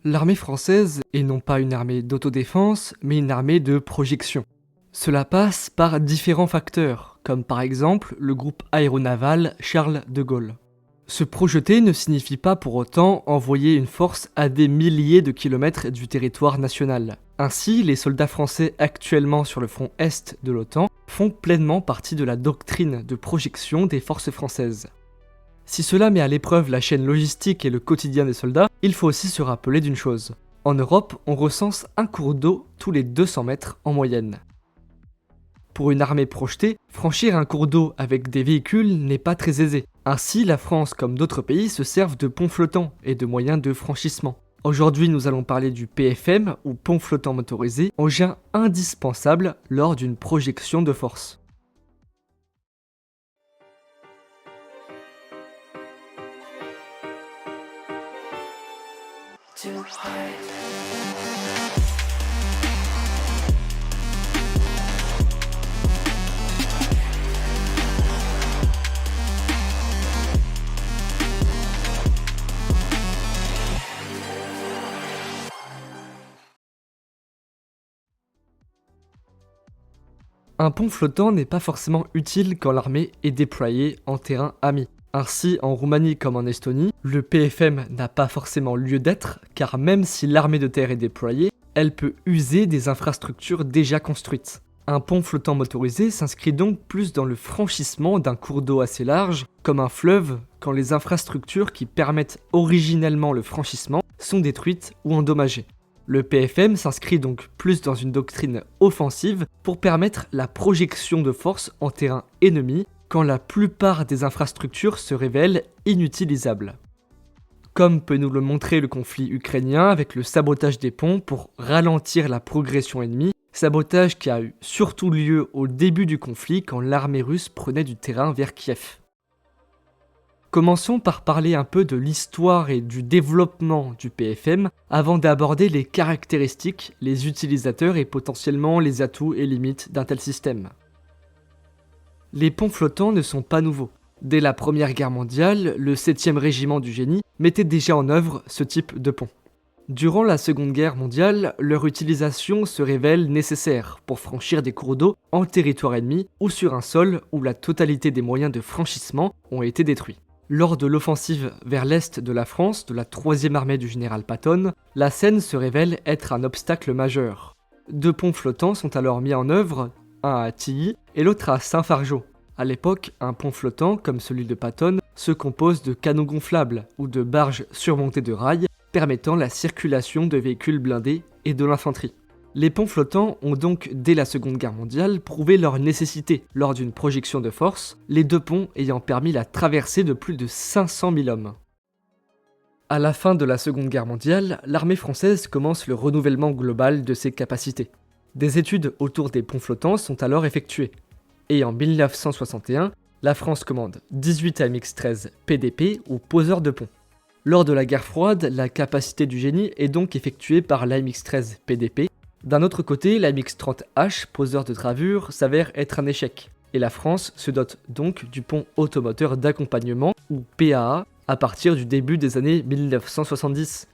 L'armée française est non pas une armée d'autodéfense, mais une armée de projection. Cela passe par différents facteurs, comme par exemple le groupe aéronaval Charles de Gaulle. Se projeter ne signifie pas pour autant envoyer une force à des milliers de kilomètres du territoire national. Ainsi, les soldats français actuellement sur le front est de l'OTAN font pleinement partie de la doctrine de projection des forces françaises. Si cela met à l'épreuve la chaîne logistique et le quotidien des soldats, il faut aussi se rappeler d'une chose. En Europe, on recense un cours d'eau tous les 200 mètres en moyenne. Pour une armée projetée, franchir un cours d'eau avec des véhicules n'est pas très aisé. Ainsi, la France comme d'autres pays se servent de ponts flottants et de moyens de franchissement. Aujourd'hui, nous allons parler du PFM, ou pont flottant motorisé, engin indispensable lors d'une projection de force. Un pont flottant n'est pas forcément utile quand l'armée est déployée en terrain ami. Ainsi, en Roumanie comme en Estonie, le PFM n'a pas forcément lieu d'être, car même si l'armée de terre est déployée, elle peut user des infrastructures déjà construites. Un pont flottant motorisé s'inscrit donc plus dans le franchissement d'un cours d'eau assez large, comme un fleuve, quand les infrastructures qui permettent originellement le franchissement sont détruites ou endommagées. Le PFM s'inscrit donc plus dans une doctrine offensive pour permettre la projection de force en terrain ennemi quand la plupart des infrastructures se révèlent inutilisables. Comme peut nous le montrer le conflit ukrainien avec le sabotage des ponts pour ralentir la progression ennemie, sabotage qui a eu surtout lieu au début du conflit quand l'armée russe prenait du terrain vers Kiev. Commençons par parler un peu de l'histoire et du développement du PFM avant d'aborder les caractéristiques, les utilisateurs et potentiellement les atouts et limites d'un tel système. Les ponts flottants ne sont pas nouveaux. Dès la Première Guerre mondiale, le 7e régiment du génie mettait déjà en œuvre ce type de pont. Durant la Seconde Guerre mondiale, leur utilisation se révèle nécessaire pour franchir des cours d'eau en territoire ennemi ou sur un sol où la totalité des moyens de franchissement ont été détruits. Lors de l'offensive vers l'est de la France de la 3e armée du général Patton, la Seine se révèle être un obstacle majeur. 2 ponts flottants sont alors mis en œuvre, un à Tilly et l'autre à Saint-Fargeau. À l'époque, un pont flottant, comme celui de Patton, se compose de canons gonflables ou de barges surmontées de rails permettant la circulation de véhicules blindés et de l'infanterie. Les ponts flottants ont donc, dès la Seconde Guerre mondiale, prouvé leur nécessité lors d'une projection de force, les 2 ponts ayant permis la traversée de plus de 500 000 hommes. À la fin de la Seconde Guerre mondiale, l'armée française commence le renouvellement global de ses capacités. Des études autour des ponts flottants sont alors effectuées. Et en 1961, la France commande 18 AMX-13 PDP ou poseurs de pont. Lors de la guerre froide, la capacité du génie est donc effectuée par l'AMX-13 PDP. D'un autre côté, l'AMX-30H, poseur de gravure, s'avère être un échec, et la France se dote donc du pont automoteur d'accompagnement, ou PAA, à partir du début des années 1970.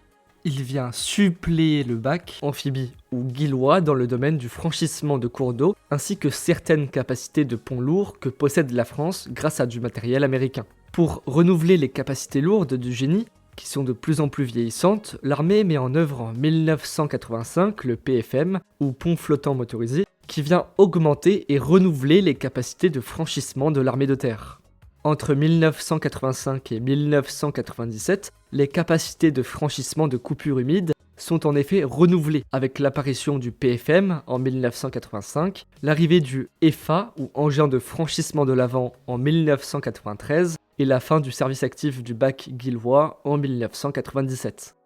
Il vient suppléer le bac, amphibie ou guillois dans le domaine du franchissement de cours d'eau, ainsi que certaines capacités de ponts lourds que possède la France grâce à du matériel américain. Pour renouveler les capacités lourdes du génie, qui sont de plus en plus vieillissantes, l'armée met en œuvre en 1985 le PFM, ou pont flottant motorisé, qui vient augmenter et renouveler les capacités de franchissement de l'armée de terre. Entre 1985 et 1997, les capacités de franchissement de coupures humides sont en effet renouvelées avec l'apparition du PFM en 1985, l'arrivée du FA ou engin de franchissement de l'avant en 1993 et la fin du service actif du bac guillois en 1997.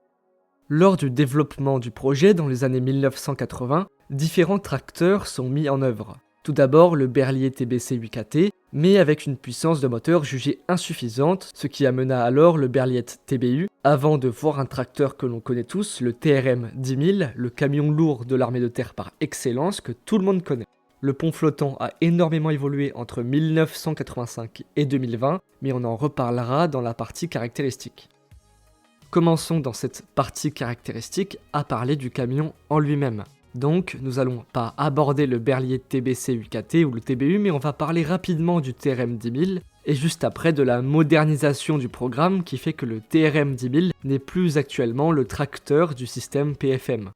Lors du développement du projet dans les années 1980, différents tracteurs sont mis en œuvre. Tout d'abord le Berliet TBC 8KT, mais avec une puissance de moteur jugée insuffisante, ce qui amena alors le Berliet TBU, avant de voir un tracteur que l'on connaît tous, le TRM 10000, le camion lourd de l'armée de terre par excellence que tout le monde connaît. Le pont flottant a énormément évolué entre 1985 et 2020, mais on en reparlera dans la partie caractéristiques. Commençons dans cette partie caractéristique à parler du camion en lui-même. Donc, nous allons pas aborder le Berliet TBC UKT ou le TBU, mais on va parler rapidement du TRM 10000 et juste après de la modernisation du programme qui fait que le TRM 10000 n'est plus actuellement le tracteur du système PFM.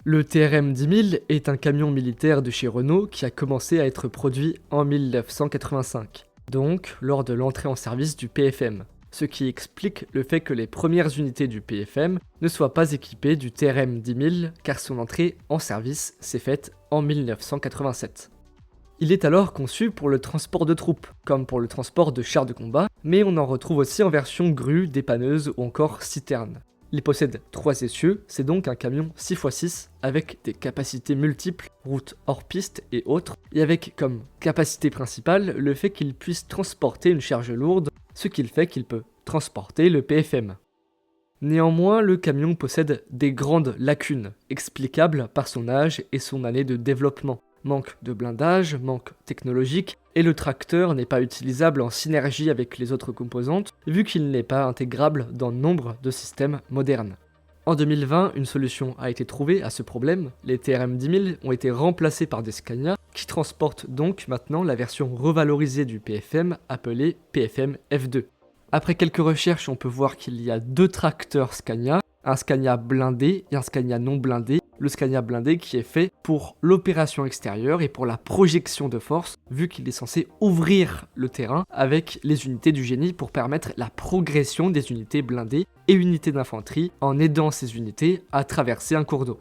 Le TRM 10000 est un camion militaire de chez Renault qui a commencé à être produit en 1985, donc lors de l'entrée en service du PFM. Ce qui explique le fait que les premières unités du PFM ne soient pas équipées du TRM 10000 car son entrée en service s'est faite en 1987. Il est alors conçu pour le transport de troupes, comme pour le transport de chars de combat, mais on en retrouve aussi en version grue, dépanneuse ou encore citerne. Il possède 3 essieux, c'est donc un camion 6x6 avec des capacités multiples, routes hors piste et autres, et avec comme capacité principale le fait qu'il puisse transporter une charge lourde, ce qui fait qu'il peut transporter le PFM. Néanmoins, le camion possède des grandes lacunes, explicables par son âge et son année de développement. Manque de blindage, manque technologique, et le tracteur n'est pas utilisable en synergie avec les autres composantes, vu qu'il n'est pas intégrable dans nombre de systèmes modernes. En 2020, une solution a été trouvée à ce problème, les TRM 10000 ont été remplacés par des Scania, qui transportent donc maintenant la version revalorisée du PFM appelée PFM F2. Après quelques recherches, on peut voir qu'il y a 2 tracteurs Scania, un Scania blindé et un Scania non blindé, le Scania blindé qui est fait pour l'opération extérieure et pour la projection de force, vu qu'il est censé ouvrir le terrain avec les unités du génie pour permettre la progression des unités blindées et unités d'infanterie en aidant ces unités à traverser un cours d'eau.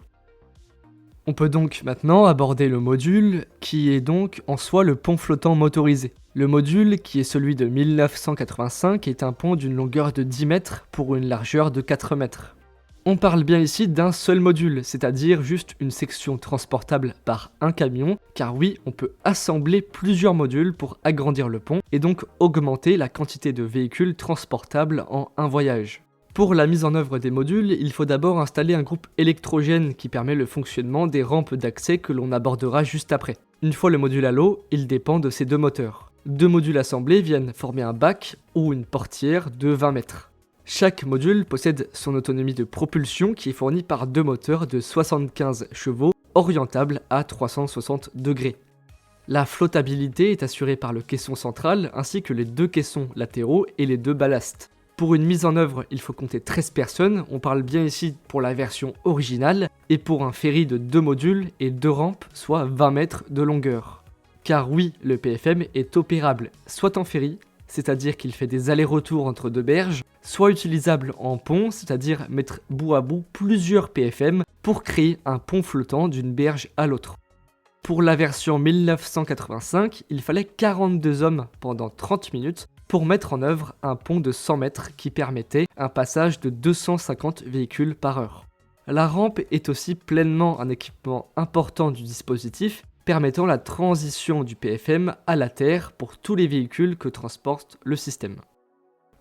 On peut donc maintenant aborder le module qui est donc en soi le pont flottant motorisé. Le module, qui est celui de 1985, est un pont d'une longueur de 10 mètres pour une largeur de 4 mètres. On parle bien ici d'un seul module, c'est-à-dire juste une section transportable par un camion, car oui, on peut assembler plusieurs modules pour agrandir le pont et donc augmenter la quantité de véhicules transportables en un voyage. Pour la mise en œuvre des modules, il faut d'abord installer un groupe électrogène qui permet le fonctionnement des rampes d'accès que l'on abordera juste après. Une fois le module à l'eau, il dépend de ces 2 moteurs. 2 modules assemblés viennent former un bac ou une portière de 20 mètres. Chaque module possède son autonomie de propulsion qui est fournie par 2 moteurs de 75 chevaux orientables à 360 degrés. La flottabilité est assurée par le caisson central ainsi que les 2 caissons latéraux et les 2 ballasts. Pour une mise en œuvre, il faut compter 13 personnes, on parle bien ici pour la version originale, et pour un ferry de 2 modules et 2 rampes, soit 20 mètres de longueur. Car oui, le PFM est opérable soit en ferry, c'est-à-dire qu'il fait des allers-retours entre 2 berges, soit utilisable en pont, c'est-à-dire mettre bout à bout plusieurs PFM pour créer un pont flottant d'une berge à l'autre. Pour la version 1985, il fallait 42 hommes pendant 30 minutes pour mettre en œuvre un pont de 100 mètres qui permettait un passage de 250 véhicules par heure. La rampe est aussi pleinement un équipement important du dispositif, permettant la transition du PFM à la terre pour tous les véhicules que transporte le système.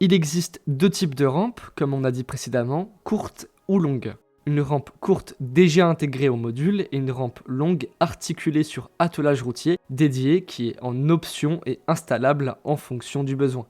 Il existe 2 types de rampes, comme on a dit précédemment, courtes ou longues. Une rampe courte déjà intégrée au module et une rampe longue articulée sur attelage routier dédié qui est en option et installable en fonction du besoin.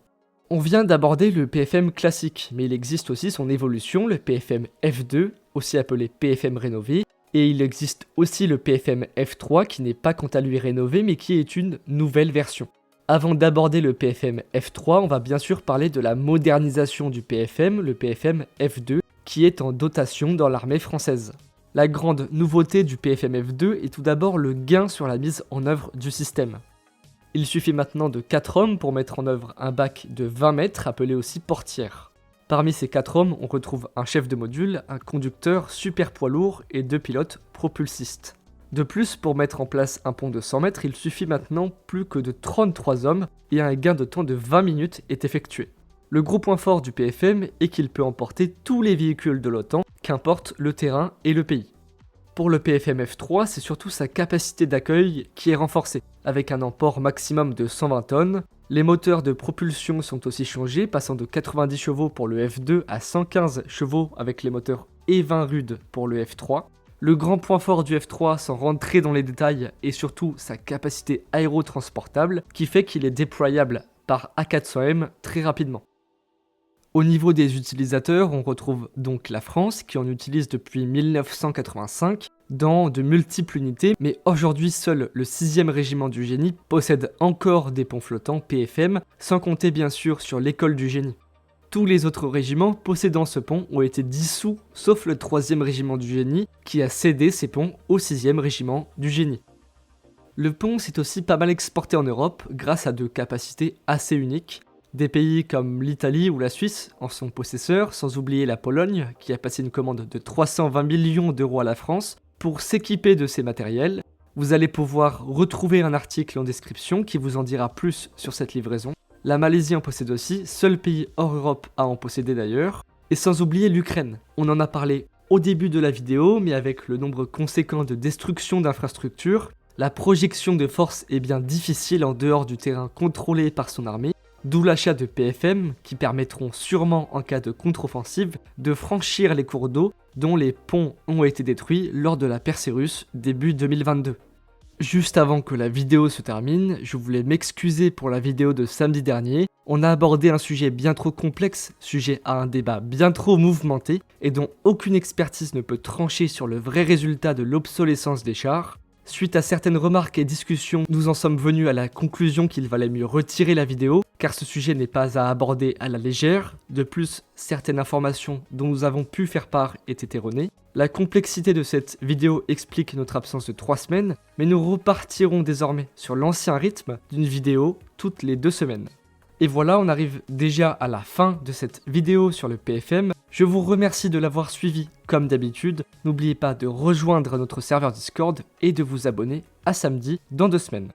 On vient d'aborder le PFM classique, mais il existe aussi son évolution, le PFM F2, aussi appelé PFM rénové, et il existe aussi le PFM F3 qui n'est pas quant à lui rénové mais qui est une nouvelle version. Avant d'aborder le PFM F3, on va bien sûr parler de la modernisation du PFM, le PFM F2, qui est en dotation dans l'armée française. La grande nouveauté du PFM F2 est tout d'abord le gain sur la mise en œuvre du système. Il suffit maintenant de 4 hommes pour mettre en œuvre un bac de 20 mètres appelé aussi portière. Parmi ces 4 hommes, on retrouve un chef de module, un conducteur super poids lourd et 2 pilotes propulsistes. De plus, pour mettre en place un pont de 100 mètres, il suffit maintenant plus que de 33 hommes et un gain de temps de 20 minutes est effectué. Le gros point fort du PFM est qu'il peut emporter tous les véhicules de l'OTAN, qu'importe le terrain et le pays. Pour le PFM F3, c'est surtout sa capacité d'accueil qui est renforcée, avec un emport maximum de 120 tonnes. Les moteurs de propulsion sont aussi changés, passant de 90 chevaux pour le F2 à 115 chevaux avec les moteurs E20 rudes pour le F3. Le grand point fort du F3, sans rentrer dans les détails, est surtout sa capacité aérotransportable, qui fait qu'il est déployable par A400M très rapidement. Au niveau des utilisateurs, on retrouve donc la France qui en utilise depuis 1985 dans de multiples unités, mais aujourd'hui seul le 6e régiment du génie possède encore des ponts flottants PFM, sans compter bien sûr sur l'école du génie. Tous les autres régiments possédant ce pont ont été dissous, sauf le 3e régiment du génie qui a cédé ses ponts au 6e régiment du génie. Le pont s'est aussi pas mal exporté en Europe grâce à de capacités assez uniques. Des pays comme l'Italie ou la Suisse en sont possesseurs, sans oublier la Pologne qui a passé une commande de 320 millions d'euros à la France pour s'équiper de ces matériels. Vous allez pouvoir retrouver un article en description qui vous en dira plus sur cette livraison. La Malaisie en possède aussi, seul pays hors Europe à en posséder d'ailleurs. Et sans oublier l'Ukraine. On en a parlé au début de la vidéo, mais avec le nombre conséquent de destruction d'infrastructures, la projection de force est bien difficile en dehors du terrain contrôlé par son armée. D'où l'achat de PFM qui permettront sûrement en cas de contre-offensive de franchir les cours d'eau dont les ponts ont été détruits lors de la percée russe début 2022. Juste avant que la vidéo se termine, je voulais m'excuser pour la vidéo de samedi dernier. On a abordé un sujet bien trop complexe, sujet à un débat bien trop mouvementé et dont aucune expertise ne peut trancher sur le vrai résultat de l'obsolescence des chars. Suite à certaines remarques et discussions, nous en sommes venus à la conclusion qu'il valait mieux retirer la vidéo, car ce sujet n'est pas à aborder à la légère. De plus, certaines informations dont nous avons pu faire part étaient erronées. La complexité de cette vidéo explique notre absence de 3 semaines, mais nous repartirons désormais sur l'ancien rythme d'une vidéo toutes les 2 semaines. Et voilà, on arrive déjà à la fin de cette vidéo sur le PFM. Je vous remercie de l'avoir suivi comme d'habitude. N'oubliez pas de rejoindre notre serveur Discord et de vous abonner à samedi dans 2 semaines.